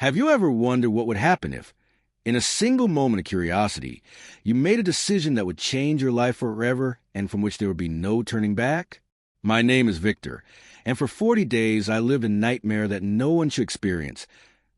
Have you ever wondered what would happen if, in a single moment of curiosity, you made a decision that would change your life forever and from which there would be no turning back? My name is Viktor, and for 40 days I lived a nightmare that no one should experience,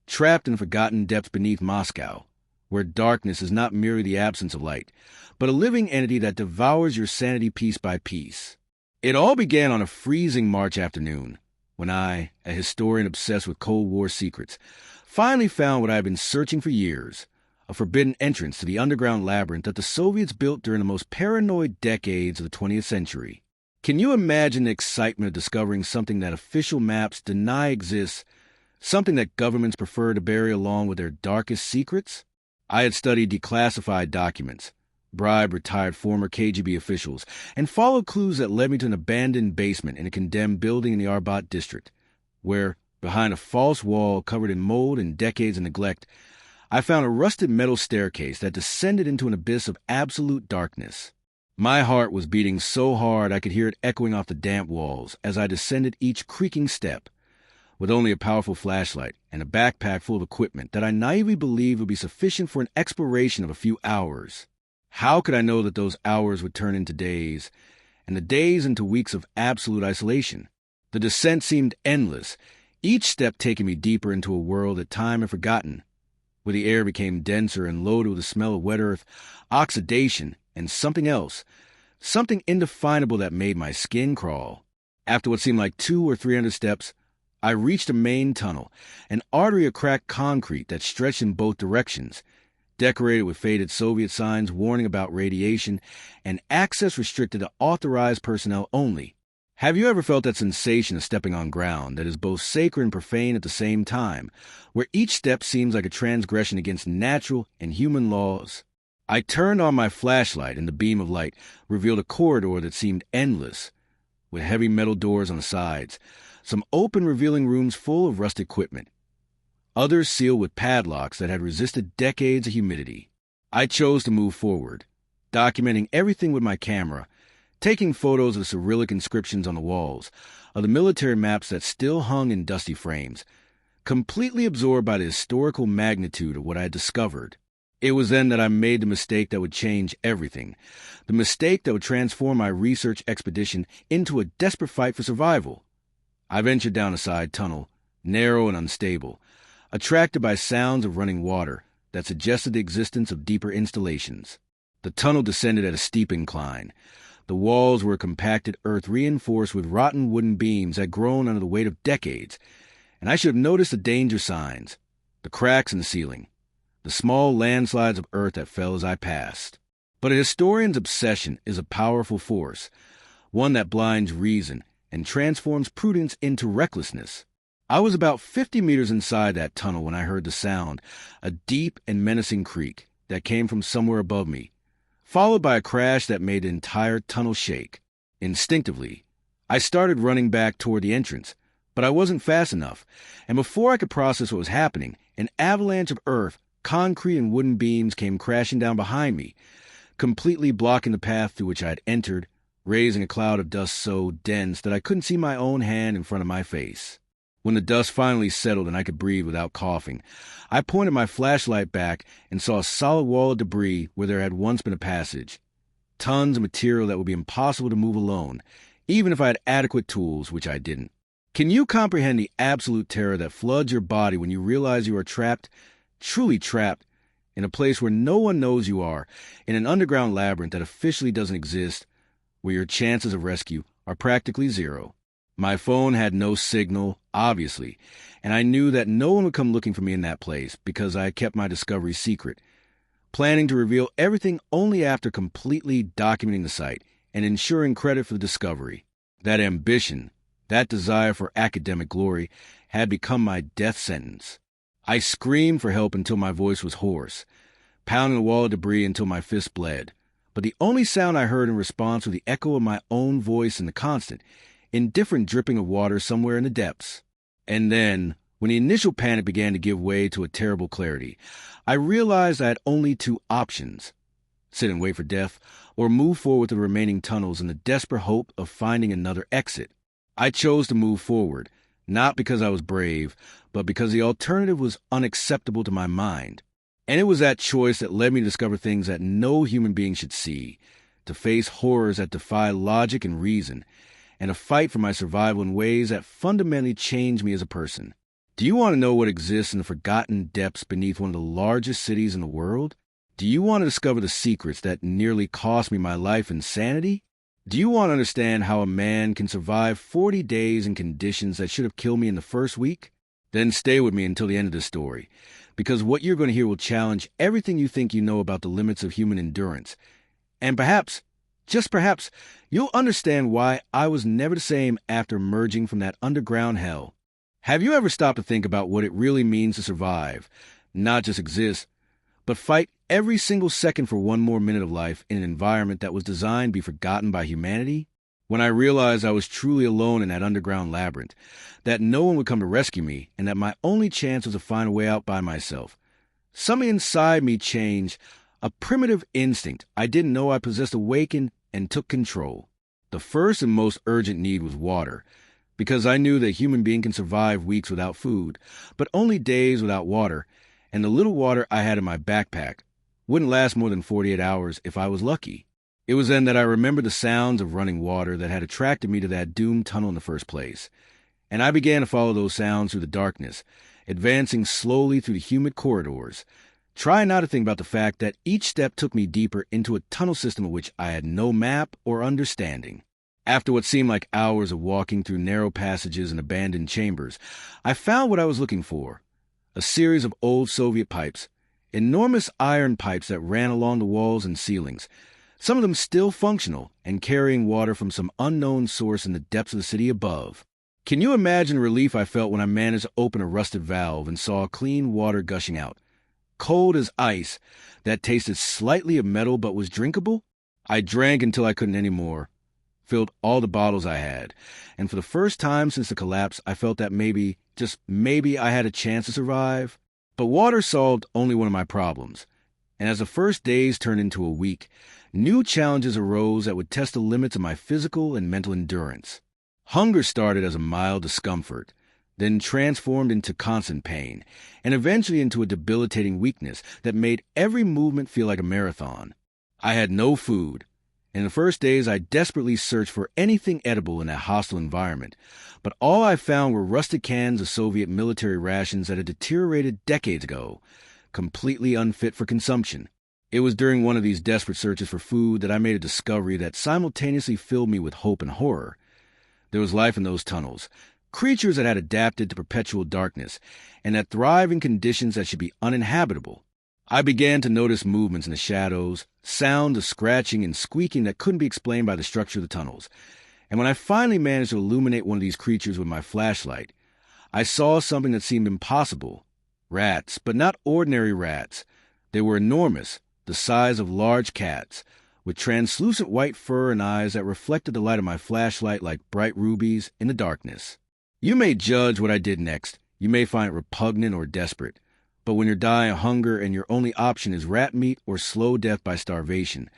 trapped in forgotten depths beneath Moscow, where darkness is not merely the absence of light, but a living entity that devours your sanity piece by piece. It all began on a freezing March afternoon, when I, a historian obsessed with Cold War secrets, finally found what I had been searching for years, a forbidden entrance to the underground labyrinth that the Soviets built during the most paranoid decades of the 20th century. Can you imagine the excitement of discovering something that official maps deny exists, something that governments prefer to bury along with their darkest secrets? I had studied declassified documents, bribed retired former KGB officials, and followed clues that led me to an abandoned basement in a condemned building in the Arbat district, where, behind a false wall covered in mold and decades of neglect, I found a rusted metal staircase that descended into an abyss of absolute darkness. My heart was beating so hard I could hear it echoing off the damp walls as I descended each creaking step, with only a powerful flashlight and a backpack full of equipment that I naively believed would be sufficient for an exploration of a few hours. How could I know that those hours would turn into days, and the days into weeks of absolute isolation? The descent seemed endless, each step taking me deeper into a world that time had forgotten, where the air became denser and loaded with the smell of wet earth, oxidation, and something else, something indefinable that made my skin crawl. After what seemed like 200 or 300 steps, I reached a main tunnel, an artery of cracked concrete that stretched in both directions, decorated with faded Soviet signs warning about radiation and access restricted to authorized personnel only. Have you ever felt that sensation of stepping on ground that is both sacred and profane at the same time, where each step seems like a transgression against natural and human laws? I turned on my flashlight, and the beam of light revealed a corridor that seemed endless, with heavy metal doors on the sides, some open revealing rooms full of rusted equipment, others sealed with padlocks that had resisted decades of humidity. I chose to move forward, documenting everything with my camera, taking photos of the Cyrillic inscriptions on the walls, of the military maps that still hung in dusty frames, completely absorbed by the historical magnitude of what I had discovered. It was then that I made the mistake that would change everything, the mistake that would transform my research expedition into a desperate fight for survival. I ventured down a side tunnel, narrow and unstable, attracted by sounds of running water that suggested the existence of deeper installations. The tunnel descended at a steep incline. The walls were compacted earth reinforced with rotten wooden beams that had grown under the weight of decades, and I should have noticed the danger signs, the cracks in the ceiling, the small landslides of earth that fell as I passed. But a historian's obsession is a powerful force, one that blinds reason and transforms prudence into recklessness. I was about 50 meters inside that tunnel when I heard the sound, a deep and menacing creak that came from somewhere above me, followed by a crash that made the entire tunnel shake. Instinctively, I started running back toward the entrance, but I wasn't fast enough, and before I could process what was happening, an avalanche of earth, concrete, and wooden beams came crashing down behind me, completely blocking the path through which I had entered, raising a cloud of dust so dense that I couldn't see my own hand in front of my face. When the dust finally settled and I could breathe without coughing, I pointed my flashlight back and saw a solid wall of debris where there had once been a passage. Tons of material that would be impossible to move alone, even if I had adequate tools, which I didn't. Can you comprehend the absolute terror that floods your body when you realize you are trapped, truly trapped, in a place where no one knows you are, in an underground labyrinth that officially doesn't exist, where your chances of rescue are practically zero? My phone had no signal, obviously, and I knew that no one would come looking for me in that place because I had kept my discovery secret, planning to reveal everything only after completely documenting the site and ensuring credit for the discovery. That ambition, that desire for academic glory, had become my death sentence. I screamed for help until my voice was hoarse, pounding the wall of debris until my fists bled. But the only sound I heard in response was the echo of my own voice and the constant, indifferent dripping of water somewhere in the depths. And then, when the initial panic began to give way to a terrible clarity, I realized I had only two options: sit and wait for death, or move forward with the remaining tunnels in the desperate hope of finding another exit. I chose to move forward, Not because I was brave, but because the alternative was unacceptable to my mind. And it was that choice that led me to discover things that no human being should see, to face horrors that defy logic and reason, and to fight for my survival in ways that fundamentally changed me as a person. Do you want to know what exists in the forgotten depths beneath one of the largest cities in the world? Do you want to discover the secrets that nearly cost me my life and sanity? Do you want to understand how a man can survive 40 days in conditions that should have killed me in the first week? Then stay with me until the end of the story, because what you're going to hear will challenge everything you think you know about the limits of human endurance. And perhaps, just perhaps, you'll understand why I was never the same after emerging from that underground hell. Have you ever stopped to think about what it really means to survive, not just exist, but fight every single second for one more minute of life in an environment that was designed to be forgotten by humanity? When I realized I was truly alone in that underground labyrinth, that no one would come to rescue me, and that my only chance was to find a way out by myself, something inside me changed. A primitive instinct I didn't know I possessed awakened and took control. The first and most urgent need was water, because I knew that a human being can survive weeks without food, but only days without water, and the little water I had in my backpack wouldn't last more than 48 hours if I was lucky. It was then that I remembered the sounds of running water that had attracted me to that doomed tunnel in the first place, and I began to follow those sounds through the darkness, advancing slowly through the humid corridors, trying not to think about the fact that each step took me deeper into a tunnel system of which I had no map or understanding. After what seemed like hours of walking through narrow passages and abandoned chambers, I found what I was looking for: a series of old Soviet pipes, enormous iron pipes that ran along the walls and ceilings, some of them still functional and carrying water from some unknown source in the depths of the city above. Can you imagine the relief I felt when I managed to open a rusted valve and saw clean water gushing out, cold as ice, that tasted slightly of metal but was drinkable? I drank until I couldn't anymore, filled all the bottles I had, and for the first time since the collapse, I felt that maybe, just maybe, I had a chance to survive. But water solved only one of my problems, and as the first days turned into a week, new challenges arose that would test the limits of my physical and mental endurance. Hunger started as a mild discomfort, then transformed into constant pain, and eventually into a debilitating weakness that made every movement feel like a marathon. I had no food. In the first days, I desperately searched for anything edible in that hostile environment, but all I found were rusted cans of Soviet military rations that had deteriorated decades ago, completely unfit for consumption. It was during one of these desperate searches for food that I made a discovery that simultaneously filled me with hope and horror. There was life in those tunnels, creatures that had adapted to perpetual darkness, and that thrive in conditions that should be uninhabitable. I began to notice movements in the shadows, sounds of scratching and squeaking that couldn't be explained by the structure of the tunnels. And when I finally managed to illuminate one of these creatures with my flashlight, I saw something that seemed impossible. Rats, but not ordinary rats. They were enormous, the size of large cats, with translucent white fur and eyes that reflected the light of my flashlight like bright rubies in the darkness. You may judge what I did next. You may find it repugnant or desperate. But when you're dying of hunger and your only option is rat meat or slow death by starvation,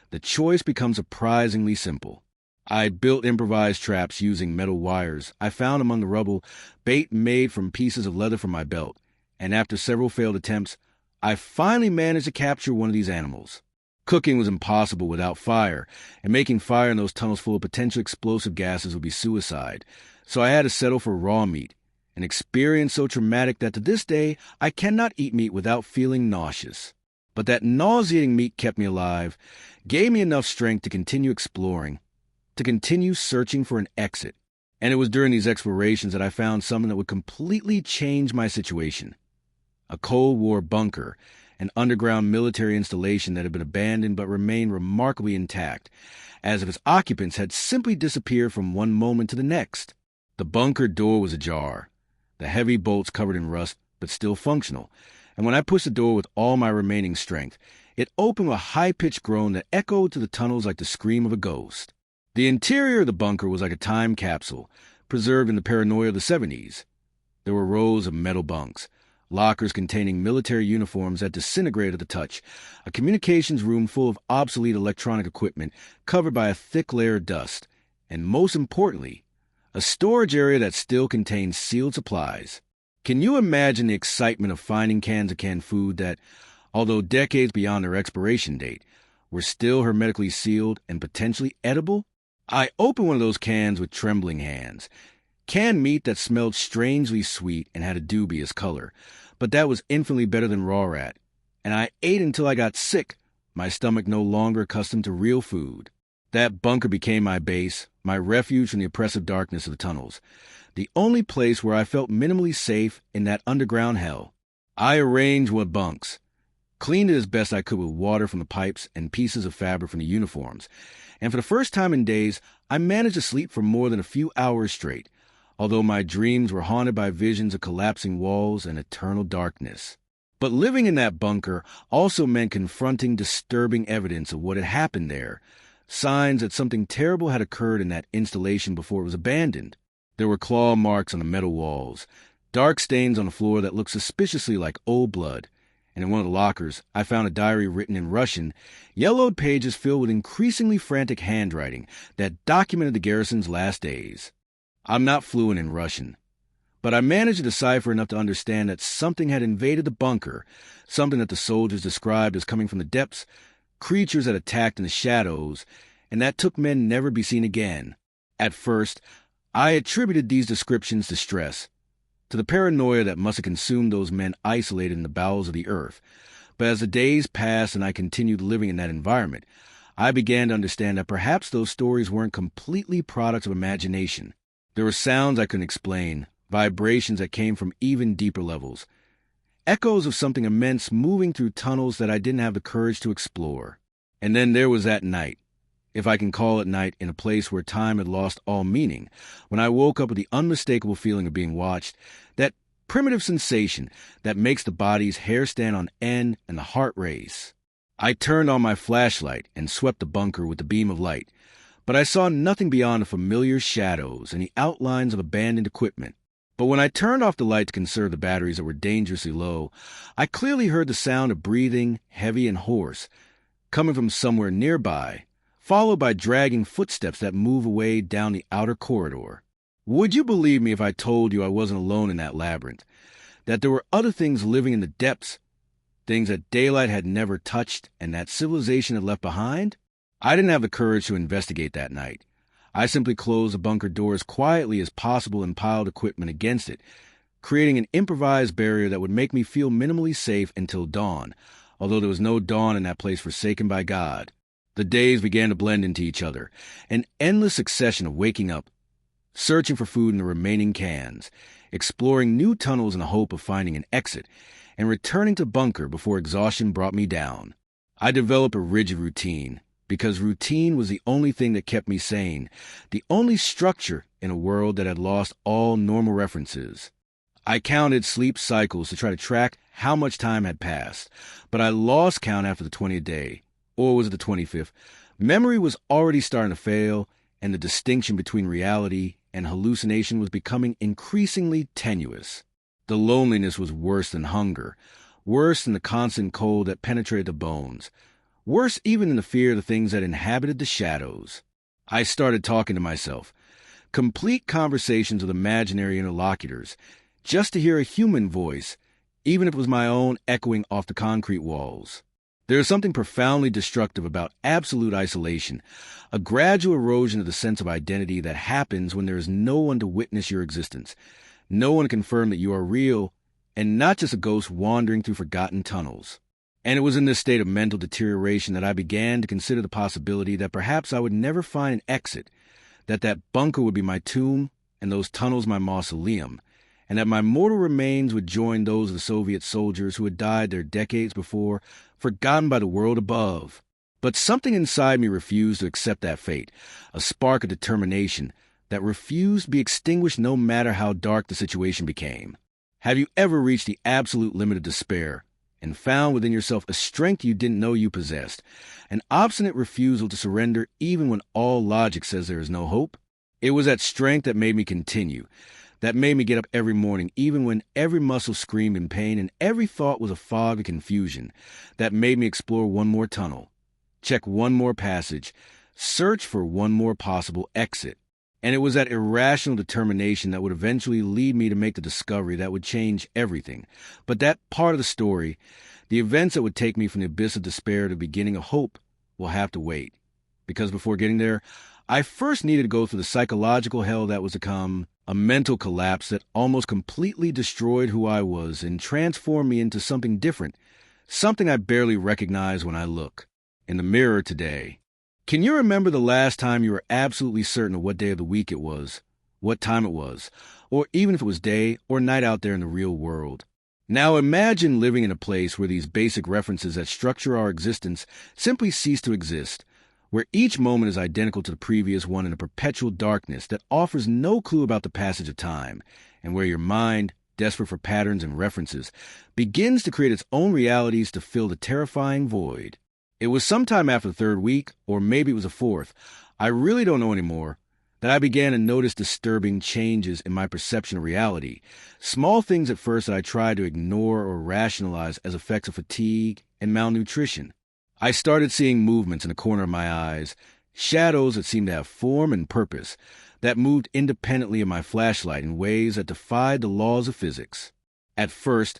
the choice becomes surprisingly simple. I built improvised traps using metal wires I found among the rubble, bait made from pieces of leather from my belt, and after several failed attempts, I finally managed to capture one of these animals. Cooking was impossible without fire, and making fire in those tunnels full of potential explosive gases would be suicide, so I had to settle for raw meat, an experience so traumatic that to this day I cannot eat meat without feeling nauseous. But that nauseating meat kept me alive, gave me enough strength to continue exploring, to continue searching for an exit. And it was during these explorations that I found something that would completely change my situation. A Cold War bunker, an underground military installation that had been abandoned but remained remarkably intact, as if its occupants had simply disappeared from one moment to the next. The bunker door was ajar, the heavy bolts covered in rust but still functional, and when I pushed the door with all my remaining strength, it opened with a high-pitched groan that echoed to the tunnels like the scream of a ghost. The interior of the bunker was like a time capsule, preserved in the paranoia of the 70s. There were rows of metal bunks, lockers containing military uniforms that disintegrated at the touch, a communications room full of obsolete electronic equipment covered by a thick layer of dust, and most importantly, a storage area that still contains sealed supplies. Can you imagine the excitement of finding cans of canned food that, although decades beyond their expiration date, were still hermetically sealed and potentially edible? I opened one of those cans with trembling hands. Canned meat that smelled strangely sweet and had a dubious color, but that was infinitely better than raw rat. And I ate until I got sick, my stomach no longer accustomed to real food. That bunker became my base, my refuge from the oppressive darkness of the tunnels, the only place where I felt minimally safe in that underground hell. I arranged what bunks, cleaned it as best I could with water from the pipes and pieces of fabric from the uniforms, and for the first time in days, I managed to sleep for more than a few hours straight, although my dreams were haunted by visions of collapsing walls and eternal darkness. But living in that bunker also meant confronting disturbing evidence of what had happened there, signs that something terrible had occurred in that installation before it was abandoned. There were claw marks on the metal walls, dark stains on the floor that looked suspiciously like old blood, and in one of the lockers, I found a diary written in Russian, yellowed pages filled with increasingly frantic handwriting that documented the garrison's last days. I'm not fluent in Russian, but I managed to decipher enough to understand that something had invaded the bunker, something that the soldiers described as coming from the depths, creatures that attacked in the shadows, and that took men never to be seen again. At first, I attributed these descriptions to stress, to the paranoia that must have consumed those men isolated in the bowels of the earth. But as the days passed and I continued living in that environment, I began to understand that perhaps those stories weren't completely products of imagination. There were sounds I couldn't explain, vibrations that came from even deeper levels, echoes of something immense moving through tunnels that I didn't have the courage to explore. And then there was that night, if I can call it night, in a place where time had lost all meaning, when I woke up with the unmistakable feeling of being watched, that primitive sensation that makes the body's hair stand on end and the heart race. I turned on my flashlight and swept the bunker with the beam of light, but I saw nothing beyond the familiar shadows and the outlines of abandoned equipment. But when I turned off the light to conserve the batteries that were dangerously low, I clearly heard the sound of breathing, heavy and hoarse, coming from somewhere nearby, followed by dragging footsteps that move away down the outer corridor. Would you believe me if I told you I wasn't alone in that labyrinth, that there were other things living in the depths, things that daylight had never touched and that civilization had left behind? I didn't have the courage to investigate that night. I simply closed the bunker door as quietly as possible and piled equipment against it, creating an improvised barrier that would make me feel minimally safe until dawn, although there was no dawn in that place forsaken by God. The days began to blend into each other, an endless succession of waking up, searching for food in the remaining cans, exploring new tunnels in the hope of finding an exit, and returning to bunker before exhaustion brought me down. I developed a rigid routine, because routine was the only thing that kept me sane, the only structure in a world that had lost all normal references. I counted sleep cycles to try to track how much time had passed, but I lost count after the 20th day. Or was it the 25th? Memory was already starting to fail, and the distinction between reality and hallucination was becoming increasingly tenuous. The loneliness was worse than hunger, worse than the constant cold that penetrated the bones, worse even than the fear of the things that inhabited the shadows. I started talking to myself, complete conversations with imaginary interlocutors, just to hear a human voice, even if it was my own echoing off the concrete walls. There is something profoundly destructive about absolute isolation, a gradual erosion of the sense of identity that happens when there is no one to witness your existence, no one to confirm that you are real, and not just a ghost wandering through forgotten tunnels. And it was in this state of mental deterioration that I began to consider the possibility that perhaps I would never find an exit, that that bunker would be my tomb and those tunnels my mausoleum, and that my mortal remains would join those of the Soviet soldiers who had died there decades before, forgotten by the world above. But something inside me refused to accept that fate, a spark of determination that refused to be extinguished no matter how dark the situation became. Have you ever reached the absolute limit of despair and found within yourself a strength you didn't know you possessed, an obstinate refusal to surrender even when all logic says there is no hope? It was that strength that made me continue, that made me get up every morning even when every muscle screamed in pain and every thought was a fog of confusion, that made me explore one more tunnel, check one more passage, search for one more possible exit. And it was that irrational determination that would eventually lead me to make the discovery that would change everything. But that part of the story, the events that would take me from the abyss of despair to the beginning of hope, will have to wait. Because before getting there, I first needed to go through the psychological hell that was to come, a mental collapse that almost completely destroyed who I was and transformed me into something different, something I barely recognize when I look in the mirror today. Can you remember the last time you were absolutely certain of what day of the week it was, what time it was, or even if it was day or night out there in the real world? Now imagine living in a place where these basic references that structure our existence simply cease to exist, where each moment is identical to the previous one in a perpetual darkness that offers no clue about the passage of time, and where your mind, desperate for patterns and references, begins to create its own realities to fill the terrifying void. It was sometime after the third week, or maybe it was the fourth, I really don't know anymore, that I began to notice disturbing changes in my perception of reality. Small things at first that I tried to ignore or rationalize as effects of fatigue and malnutrition. I started seeing movements in the corner of my eyes, shadows that seemed to have form and purpose, that moved independently of my flashlight in ways that defied the laws of physics. At first,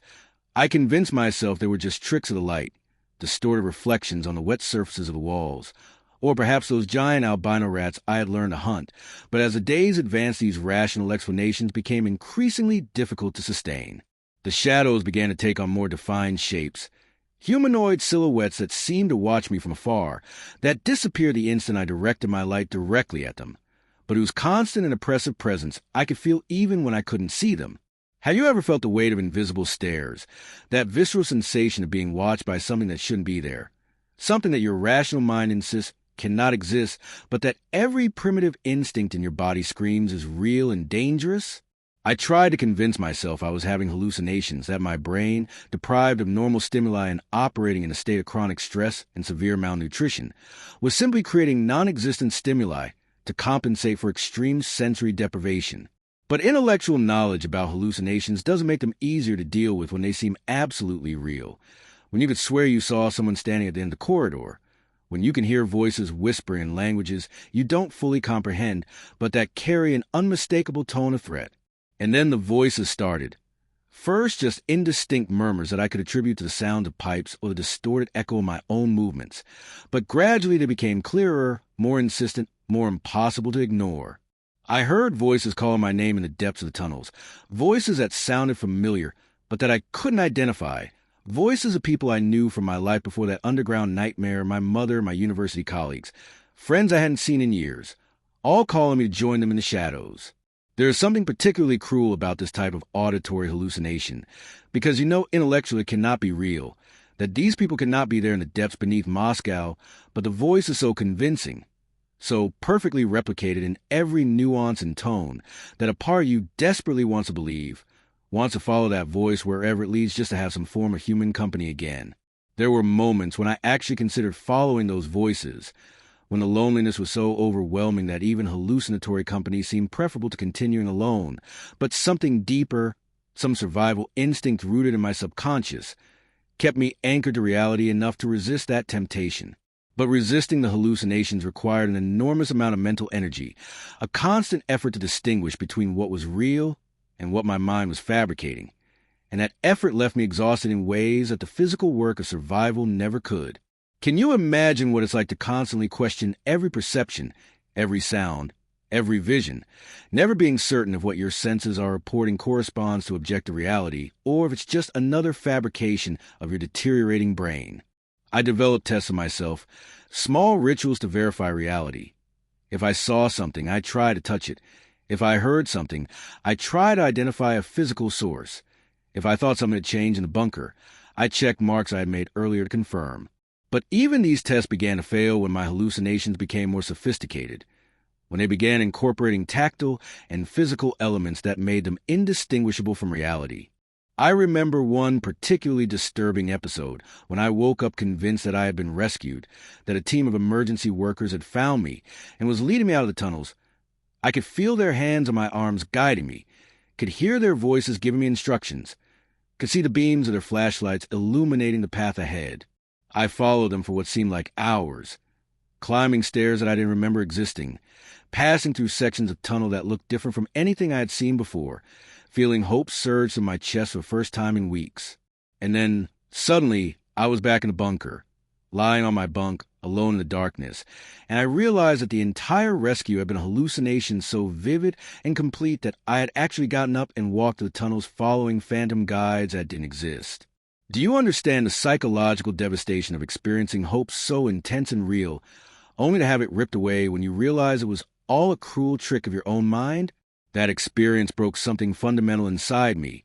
I convinced myself they were just tricks of the light, distorted reflections on the wet surfaces of the walls, or perhaps those giant albino rats I had learned to hunt. But as the days advanced, these rational explanations became increasingly difficult to sustain. The shadows began to take on more defined shapes, humanoid silhouettes that seemed to watch me from afar, that disappeared the instant I directed my light directly at them, but whose constant and oppressive presence I could feel even when I couldn't see them. Have you ever felt the weight of invisible stares, that visceral sensation of being watched by something that shouldn't be there, something that your rational mind insists cannot exist, but that every primitive instinct in your body screams is real and dangerous? I tried to convince myself I was having hallucinations, that my brain, deprived of normal stimuli and operating in a state of chronic stress and severe malnutrition, was simply creating non-existent stimuli to compensate for extreme sensory deprivation. But intellectual knowledge about hallucinations doesn't make them easier to deal with when they seem absolutely real. When you could swear you saw someone standing at the end of the corridor. When you can hear voices whispering in languages you don't fully comprehend, but that carry an unmistakable tone of threat. And then the voices started. First, just indistinct murmurs that I could attribute to the sound of pipes or the distorted echo of my own movements. But gradually they became clearer, more insistent, more impossible to ignore. I heard voices calling my name in the depths of the tunnels, voices that sounded familiar, but that I couldn't identify, voices of people I knew from my life before that underground nightmare, my mother, my university colleagues, friends I hadn't seen in years, all calling me to join them in the shadows. There is something particularly cruel about this type of auditory hallucination, because you know intellectually it cannot be real, that these people cannot be there in the depths beneath Moscow, but the voice is so convincing, so perfectly replicated in every nuance and tone, that a part of you desperately wants to believe, wants to follow that voice wherever it leads just to have some form of human company again. There were moments when I actually considered following those voices, when the loneliness was so overwhelming that even hallucinatory company seemed preferable to continuing alone, but something deeper, some survival instinct rooted in my subconscious, kept me anchored to reality enough to resist that temptation. But resisting the hallucinations required an enormous amount of mental energy, a constant effort to distinguish between what was real and what my mind was fabricating. And that effort left me exhausted in ways that the physical work of survival never could. Can you imagine what it's like to constantly question every perception, every sound, every vision, never being certain if what your senses are reporting corresponds to objective reality, or if it's just another fabrication of your deteriorating brain? I developed tests of myself, small rituals to verify reality. If I saw something, I tried to touch it. If I heard something, I tried to identify a physical source. If I thought something had changed in the bunker, I checked marks I had made earlier to confirm. But even these tests began to fail when my hallucinations became more sophisticated, when they began incorporating tactile and physical elements that made them indistinguishable from reality. I remember one particularly disturbing episode when I woke up convinced that I had been rescued, that a team of emergency workers had found me and was leading me out of the tunnels. I could feel their hands on my arms guiding me, could hear their voices giving me instructions, could see the beams of their flashlights illuminating the path ahead. I followed them for what seemed like hours, climbing stairs that I didn't remember existing, passing through sections of tunnel that looked different from anything I had seen before, feeling hope surge through my chest for the first time in weeks. And then, suddenly, I was back in the bunker, lying on my bunk, alone in the darkness, and I realized that the entire rescue had been a hallucination so vivid and complete that I had actually gotten up and walked to the tunnels following phantom guides that didn't exist. Do you understand the psychological devastation of experiencing hope so intense and real, only to have it ripped away when you realize it was all a cruel trick of your own mind? That experience broke something fundamental inside me,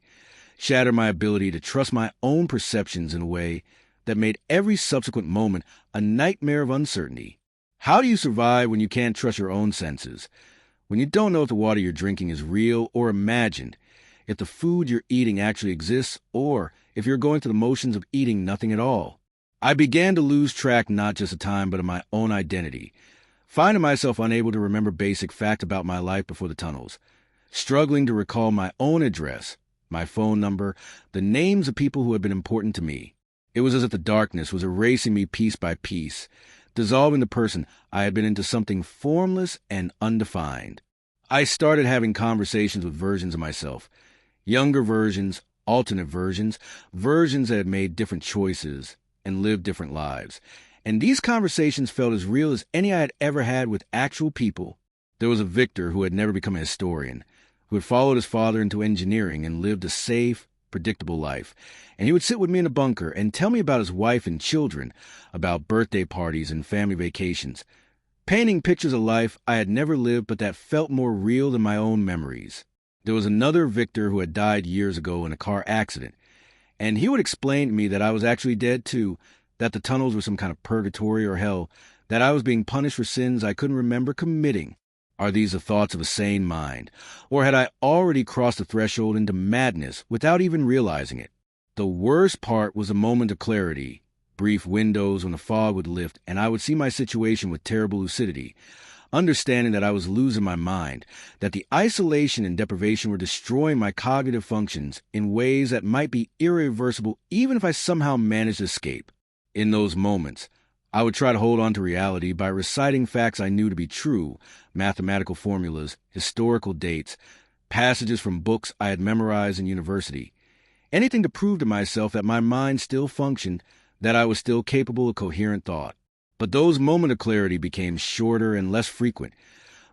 shattered my ability to trust my own perceptions in a way that made every subsequent moment a nightmare of uncertainty. How do you survive when you can't trust your own senses? When you don't know if the water you're drinking is real or imagined, if the food you're eating actually exists, or if you're going through the motions of eating nothing at all? I began to lose track not just of time but of my own identity, finding myself unable to remember basic facts about my life before the tunnels, struggling to recall my own address, my phone number, the names of people who had been important to me. It was as if the darkness was erasing me piece by piece, dissolving the person I had been into something formless and undefined. I started having conversations with versions of myself, younger versions, alternate versions, versions that had made different choices and lived different lives. And these conversations felt as real as any I had ever had with actual people. There was a Viktor who had never become a historian, who had followed his father into engineering and lived a safe, predictable life, and he would sit with me in a bunker and tell me about his wife and children, about birthday parties and family vacations, painting pictures of life I had never lived but that felt more real than my own memories. There was another Viktor who had died years ago in a car accident, and he would explain to me that I was actually dead too, that the tunnels were some kind of purgatory or hell, that I was being punished for sins I couldn't remember committing. Are these the thoughts of a sane mind? Or had I already crossed the threshold into madness without even realizing it? The worst part was a moment of clarity, brief windows when the fog would lift and I would see my situation with terrible lucidity, understanding that I was losing my mind, that the isolation and deprivation were destroying my cognitive functions in ways that might be irreversible even if I somehow managed to escape. In those moments, I would try to hold on to reality by reciting facts I knew to be true, mathematical formulas, historical dates, passages from books I had memorized in university. Anything to prove to myself that my mind still functioned, that I was still capable of coherent thought. But those moments of clarity became shorter and less frequent,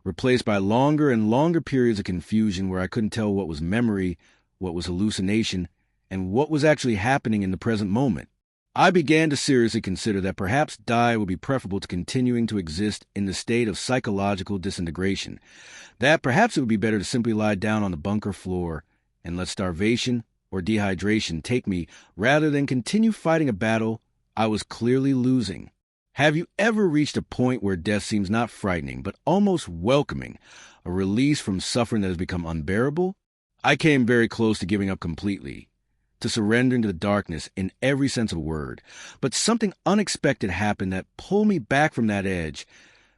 replaced by longer and longer periods of confusion where I couldn't tell what was memory, what was hallucination, and what was actually happening in the present moment. I began to seriously consider that perhaps die would be preferable to continuing to exist in the state of psychological disintegration, that perhaps it would be better to simply lie down on the bunker floor and let starvation or dehydration take me rather than continue fighting a battle I was clearly losing. Have you ever reached a point where death seems not frightening but almost welcoming, a release from suffering that has become unbearable? I came very close to giving up completely, to surrendering to the darkness in every sense of the word. But something unexpected happened that pulled me back from that edge,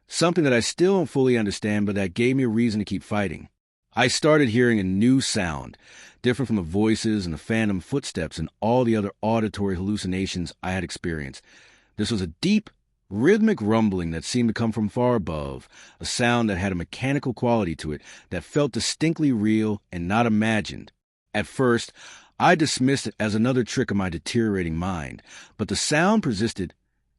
something that I still don't fully understand but that gave me a reason to keep fighting. I started hearing a new sound, different from the voices and the phantom footsteps and all the other auditory hallucinations I had experienced. This was a deep, rhythmic rumbling that seemed to come from far above, a sound that had a mechanical quality to it that felt distinctly real and not imagined. At first, I dismissed it as another trick of my deteriorating mind, but the sound persisted,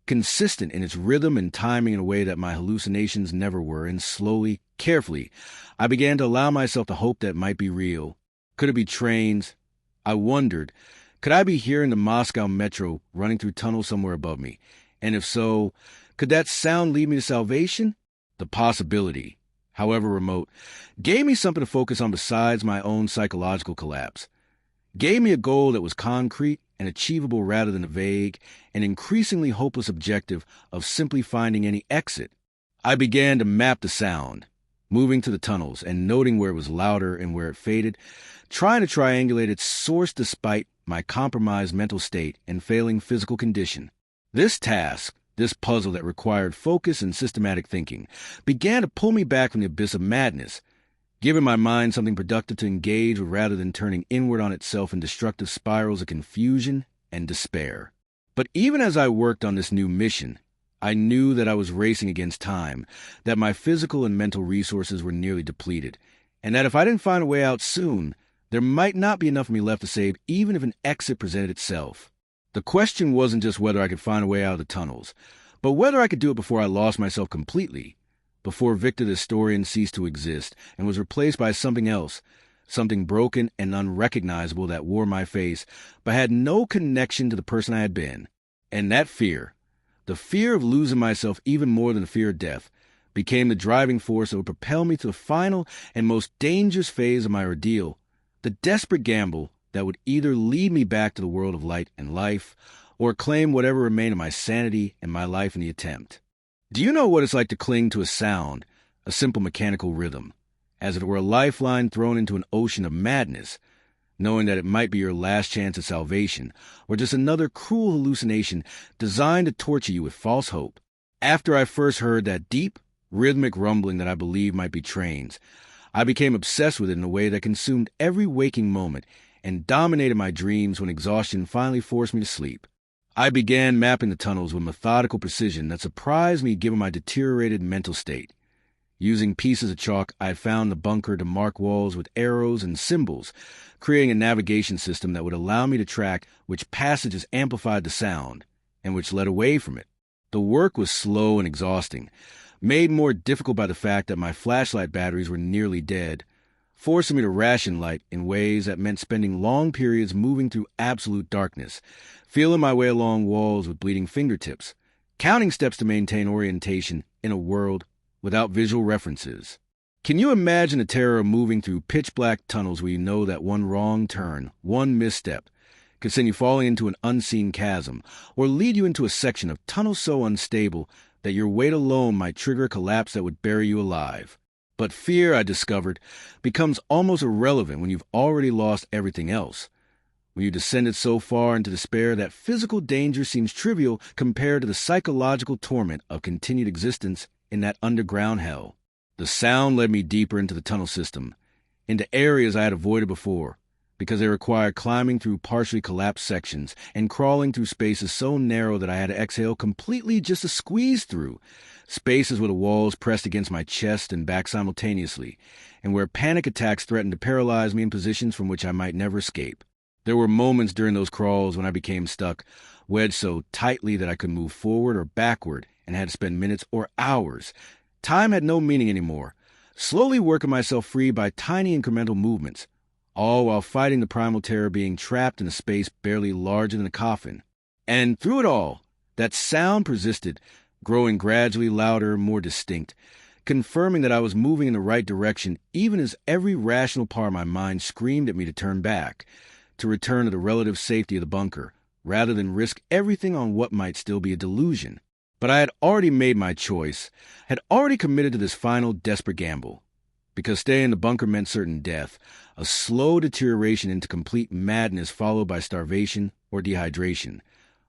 consistent in its rhythm and timing in a way that my hallucinations never were, and slowly, carefully, I began to allow myself to hope that it might be real. Could it be trains? I wondered, could I be hearing the Moscow metro running through tunnels somewhere above me? And if so, could that sound lead me to salvation? The possibility, however remote, gave me something to focus on besides my own psychological collapse. Gave me a goal that was concrete and achievable rather than a vague and increasingly hopeless objective of simply finding any exit. I began to map the sound, moving to the tunnels and noting where it was louder and where it faded, trying to triangulate its source despite my compromised mental state and failing physical condition. This task, this puzzle that required focus and systematic thinking, began to pull me back from the abyss of madness, giving my mind something productive to engage with rather than turning inward on itself in destructive spirals of confusion and despair. But even as I worked on this new mission, I knew that I was racing against time, that my physical and mental resources were nearly depleted, and that if I didn't find a way out soon, there might not be enough of me left to save even if an exit presented itself. The question wasn't just whether I could find a way out of the tunnels, but whether I could do it before I lost myself completely, before Viktor the historian ceased to exist and was replaced by something else, something broken and unrecognizable that wore my face, but had no connection to the person I had been. And that fear, the fear of losing myself even more than the fear of death, became the driving force that would propel me to the final and most dangerous phase of my ordeal, the desperate gamble that would either lead me back to the world of light and life, or claim whatever remained of my sanity and my life in the attempt. Do you know what it's like to cling to a sound, a simple mechanical rhythm, as if it were a lifeline thrown into an ocean of madness, knowing that it might be your last chance at salvation, or just another cruel hallucination designed to torture you with false hope? After I first heard that deep, rhythmic rumbling that I believed might be trains, I became obsessed with it in a way that consumed every waking moment and dominated my dreams when exhaustion finally forced me to sleep. I began mapping the tunnels with methodical precision that surprised me given my deteriorated mental state. Using pieces of chalk, I found the bunker to mark walls with arrows and symbols, creating a navigation system that would allow me to track which passages amplified the sound and which led away from it. The work was slow and exhausting, made more difficult by the fact that my flashlight batteries were nearly dead, forcing me to ration light in ways that meant spending long periods moving through absolute darkness, feeling my way along walls with bleeding fingertips, counting steps to maintain orientation in a world without visual references. Can you imagine the terror of moving through pitch-black tunnels where you know that one wrong turn, one misstep, could send you falling into an unseen chasm, or lead you into a section of tunnel so unstable that your weight alone might trigger a collapse that would bury you alive? But fear, I discovered, becomes almost irrelevant when you've already lost everything else. When you descended so far into despair that physical danger seems trivial compared to the psychological torment of continued existence in that underground hell. The sound led me deeper into the tunnel system, into areas I had avoided before, because they required climbing through partially collapsed sections and crawling through spaces so narrow that I had to exhale completely just to squeeze through, spaces where the walls pressed against my chest and back simultaneously, and where panic attacks threatened to paralyze me in positions from which I might never escape. There were moments during those crawls when I became stuck, wedged so tightly that I could move forward or backward and had to spend minutes or hours. Time had no meaning anymore, slowly working myself free by tiny incremental movements, all while fighting the primal terror of being trapped in a space barely larger than a coffin. And through it all, that sound persisted, growing gradually louder, more distinct, confirming that I was moving in the right direction even as every rational part of my mind screamed at me to turn back, to return to the relative safety of the bunker, rather than risk everything on what might still be a delusion. But I had already made my choice, had already committed to this final desperate gamble. Because staying in the bunker meant certain death, a slow deterioration into complete madness followed by starvation or dehydration,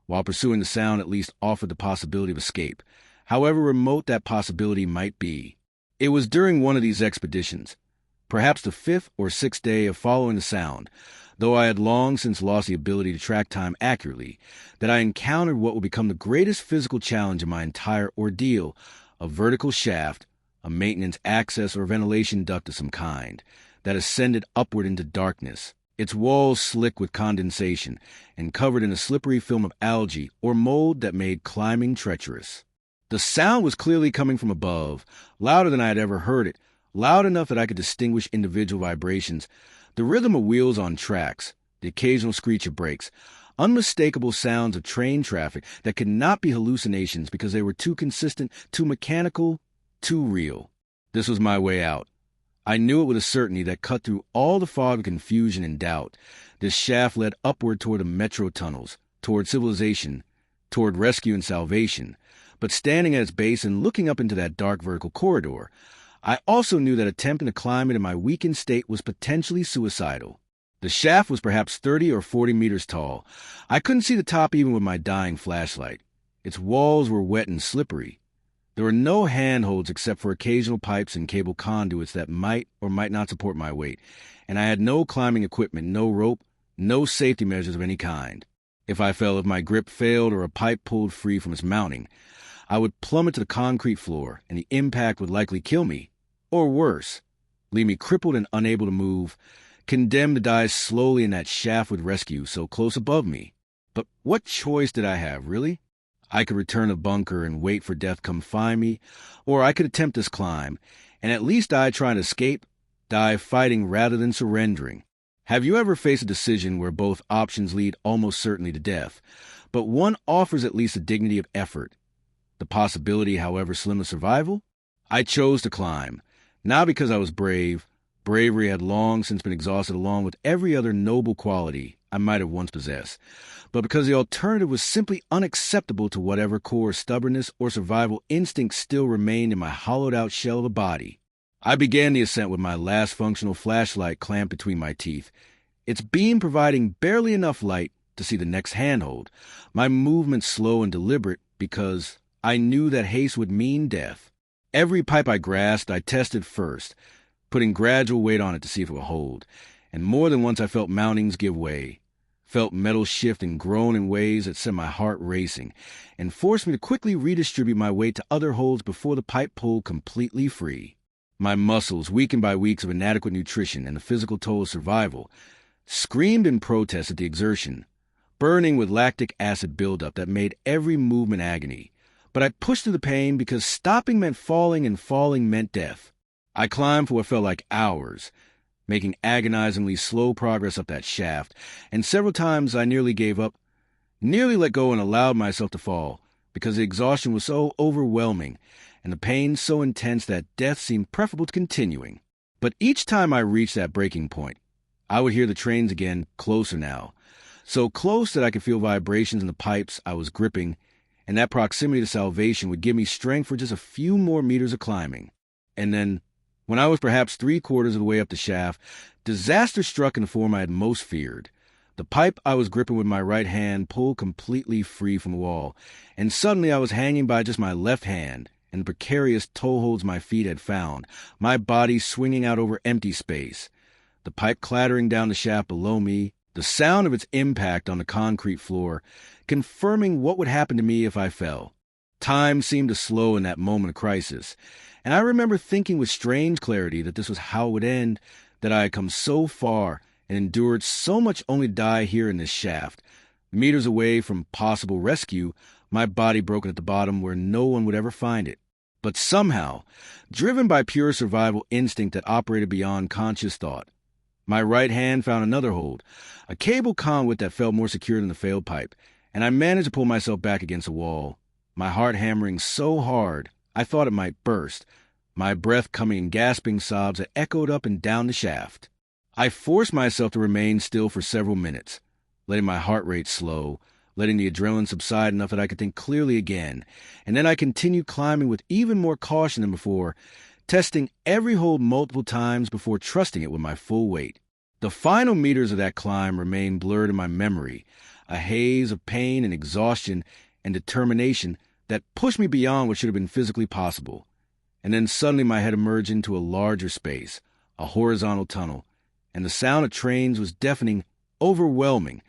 while pursuing the sound at least offered the possibility of escape, however remote that possibility might be. It was during one of these expeditions, perhaps the 5th or 6th day of following the sound, though I had long since lost the ability to track time accurately, that I encountered what would become the greatest physical challenge in my entire ordeal, a vertical shaft, a maintenance access or ventilation duct of some kind, that ascended upward into darkness, its walls slick with condensation and covered in a slippery film of algae or mold that made climbing treacherous. The sound was clearly coming from above, louder than I had ever heard it, loud enough that I could distinguish individual vibrations, the rhythm of wheels on tracks, the occasional screech of brakes, unmistakable sounds of train traffic that could not be hallucinations because they were too consistent, too mechanical, too real. This was my way out. I knew it with a certainty that cut through all the fog of confusion and doubt. This shaft led upward toward the metro tunnels, toward civilization, toward rescue and salvation. But standing at its base and looking up into that dark vertical corridor, I also knew that attempting to climb it in my weakened state was potentially suicidal. The shaft was perhaps 30 or 40 meters tall. I couldn't see the top even with my dying flashlight. Its walls were wet and slippery. There were no handholds except for occasional pipes and cable conduits that might or might not support my weight, and I had no climbing equipment, no rope, no safety measures of any kind. If my grip failed or a pipe pulled free from its mounting, I would plummet to the concrete floor, and the impact would likely kill me, or worse, leave me crippled and unable to move, condemned to die slowly in that shaft with rescue so close above me. But what choice did I have, really? I could return to the bunker and wait for death to come find me, or I could attempt this climb, and at least die trying to escape, die fighting rather than surrendering. Have you ever faced a decision where both options lead almost certainly to death, but one offers at least the dignity of effort, the possibility, however slim, of survival? I chose to climb, not because I was brave. Bravery had long since been exhausted along with every other noble quality I might have once possessed, but because the alternative was simply unacceptable to whatever core stubbornness or survival instinct still remained in my hollowed-out shell of a body. I began the ascent with my last functional flashlight clamped between my teeth, its beam providing barely enough light to see the next handhold, my movements slow and deliberate because I knew that haste would mean death. Every pipe I grasped, I tested first, putting gradual weight on it to see if it would hold, and more than once I felt mountings give way, felt metal shift and groan in ways that sent my heart racing, and forced me to quickly redistribute my weight to other holds before the pipe pulled completely free. My muscles, weakened by weeks of inadequate nutrition and the physical toll of survival, screamed in protest at the exertion, burning with lactic acid buildup that made every movement agony. But I pushed through the pain because stopping meant falling and falling meant death. I climbed for what felt like hours, making agonizingly slow progress up that shaft, and several times I nearly gave up, nearly let go and allowed myself to fall, because the exhaustion was so overwhelming and the pain so intense that death seemed preferable to continuing. But each time I reached that breaking point, I would hear the trains again, closer now, so close that I could feel vibrations in the pipes I was gripping, and that proximity to salvation would give me strength for just a few more meters of climbing. And then, when I was perhaps 3/4 of the way up the shaft, disaster struck in the form I had most feared. The pipe I was gripping with my right hand pulled completely free from the wall, and suddenly I was hanging by just my left hand, and the precarious toeholds my feet had found, my body swinging out over empty space, the pipe clattering down the shaft below me, the sound of its impact on the concrete floor, confirming what would happen to me if I fell. Time seemed to slow in that moment of crisis, and I remember thinking with strange clarity that this was how it would end, that I had come so far and endured so much only to die here in this shaft, meters away from possible rescue, my body broken at the bottom where no one would ever find it. But somehow, driven by pure survival instinct that operated beyond conscious thought, my right hand found another hold, a cable conduit that felt more secure than the failed pipe, and I managed to pull myself back against a wall, my heart hammering so hard I thought it might burst, my breath coming in gasping sobs that echoed up and down the shaft. I forced myself to remain still for several minutes, letting my heart rate slow, letting the adrenaline subside enough that I could think clearly again, and then I continued climbing with even more caution than before, testing every hold multiple times before trusting it with my full weight. The final meters of that climb remained blurred in my memory, a haze of pain and exhaustion and determination that pushed me beyond what should have been physically possible. And then suddenly my head emerged into a larger space, a horizontal tunnel, and the sound of trains was deafening, overwhelming,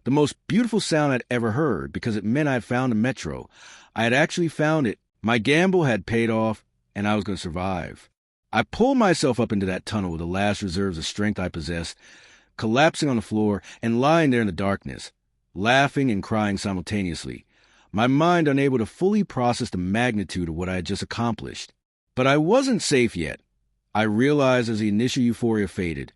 the most beautiful sound I'd ever heard because it meant I had found a metro. I had actually found it. My gamble had paid off, and I was going to survive. I pulled myself up into that tunnel with the last reserves of strength I possessed, collapsing on the floor and lying there in the darkness, laughing and crying simultaneously, my mind unable to fully process the magnitude of what I had just accomplished. But I wasn't safe yet. I realized as the initial euphoria faded,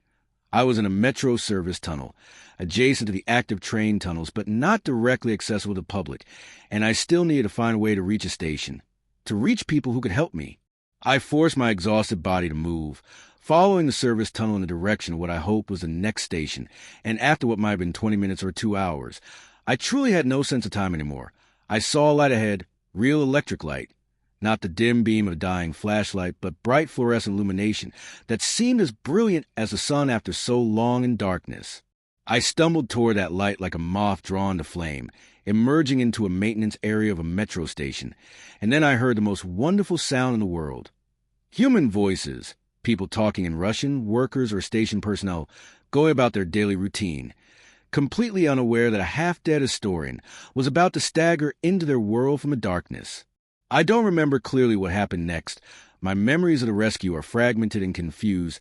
I was in a metro service tunnel, adjacent to the active train tunnels, but not directly accessible to the public, and I still needed to find a way to reach a station, to reach people who could help me. I forced my exhausted body to move, following the service tunnel in the direction of what I hoped was the next station, and after what might have been 20 minutes or 2 hours, I truly had no sense of time anymore. I saw a light ahead, real electric light, not the dim beam of a dying flashlight, but bright fluorescent illumination that seemed as brilliant as the sun after so long in darkness. I stumbled toward that light like a moth drawn to flame, emerging into a maintenance area of a metro station, and then I heard the most wonderful sound in the world. Human voices, people talking in Russian, workers or station personnel going about their daily routine, completely unaware that a half-dead historian was about to stagger into their world from the darkness. I don't remember clearly what happened next. My memories of the rescue are fragmented and confused.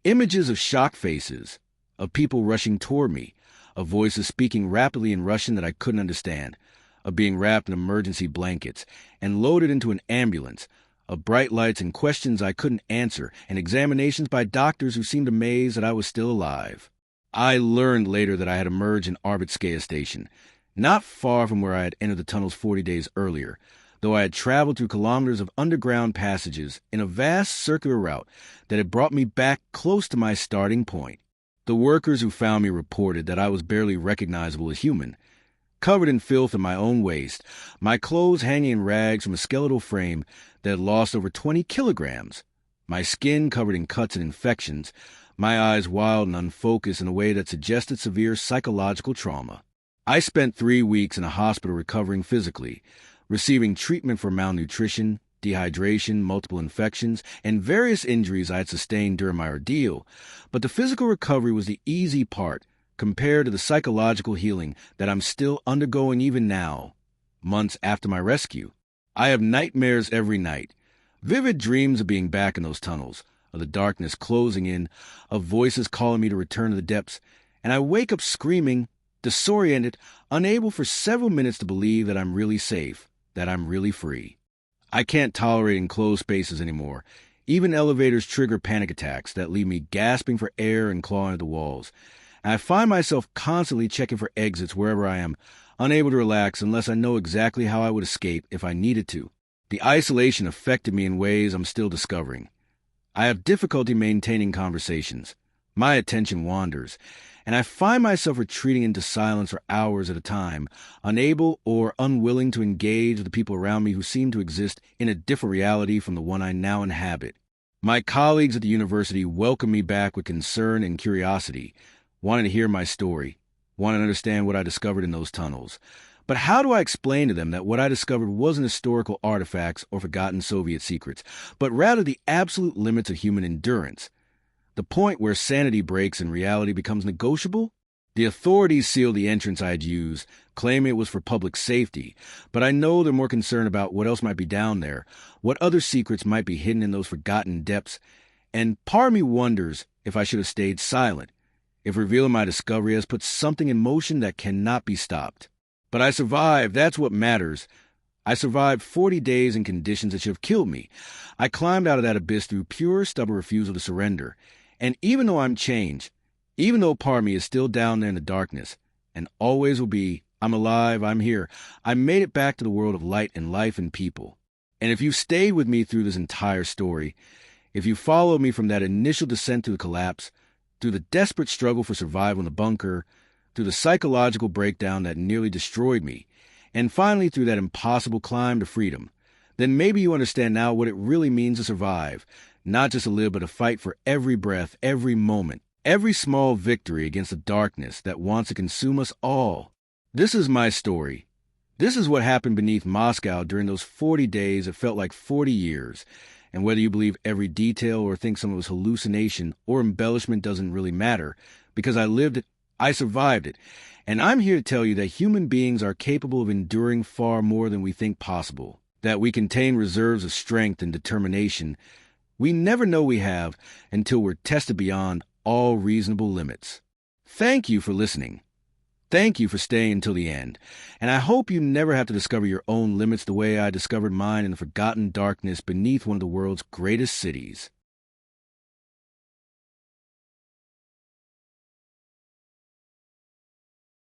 Images of shocked faces, of people rushing toward me, of voices speaking rapidly in Russian that I couldn't understand, of being wrapped in emergency blankets and loaded into an ambulance, of bright lights and questions I couldn't answer, and examinations by doctors who seemed amazed that I was still alive. I learned later that I had emerged in Arbitskaya Station, not far from where I had entered the tunnels 40 days earlier, though I had traveled through kilometers of underground passages in a vast circular route that had brought me back close to my starting point. The workers who found me reported that I was barely recognizable as human, covered in filth and my own waste, my clothes hanging in rags from a skeletal frame that had lost over 20 kilograms, my skin covered in cuts and infections, my eyes wild and unfocused in a way that suggested severe psychological trauma. I spent 3 weeks in a hospital recovering physically, receiving treatment for malnutrition, dehydration, multiple infections, and various injuries I had sustained during my ordeal, but the physical recovery was the easy part compared to the psychological healing that I'm still undergoing even now, months after my rescue. I have nightmares every night, vivid dreams of being back in those tunnels, of the darkness closing in, of voices calling me to return to the depths, and I wake up screaming, disoriented, unable for several minutes to believe that I'm really safe, that I'm really free. I can't tolerate enclosed spaces anymore. Even elevators trigger panic attacks that leave me gasping for air and clawing at the walls. And I find myself constantly checking for exits wherever I am, unable to relax unless I know exactly how I would escape if I needed to. The isolation affected me in ways I'm still discovering. I have difficulty maintaining conversations. My attention wanders, and I find myself retreating into silence for hours at a time, unable or unwilling to engage with the people around me who seem to exist in a different reality from the one I now inhabit. My colleagues at the university welcome me back with concern and curiosity, wanting to hear my story, wanting to understand what I discovered in those tunnels. But how do I explain to them that what I discovered wasn't historical artifacts or forgotten Soviet secrets, but rather the absolute limits of human endurance? The point where sanity breaks and reality becomes negotiable? The authorities sealed the entrance I had used, claiming it was for public safety, but I know they're more concerned about what else might be down there, what other secrets might be hidden in those forgotten depths, and part of me wonders if I should have stayed silent, if revealing my discovery has put something in motion that cannot be stopped. But I survived, that's what matters. I survived 40 days in conditions that should have killed me. I climbed out of that abyss through pure, stubborn refusal to surrender. And even though I'm changed, even though part of me is still down there in the darkness, and always will be, I'm alive, I'm here, I made it back to the world of light and life and people. And if you've stayed with me through this entire story, if you followed me from that initial descent to the collapse, through the desperate struggle for survival in the bunker, through the psychological breakdown that nearly destroyed me, and finally through that impossible climb to freedom, then maybe you understand now what it really means to survive, not just to live, but to fight for every breath, every moment, every small victory against the darkness that wants to consume us all. This is my story. This is what happened beneath Moscow during those 40 days that felt like 40 years. And whether you believe every detail or think some of it was hallucination or embellishment doesn't really matter, because I lived it, I survived it. And I'm here to tell you that human beings are capable of enduring far more than we think possible, that we contain reserves of strength and determination we never know we have until we're tested beyond all reasonable limits. Thank you for listening. Thank you for staying until the end. And I hope you never have to discover your own limits the way I discovered mine in the forgotten darkness beneath one of the world's greatest cities.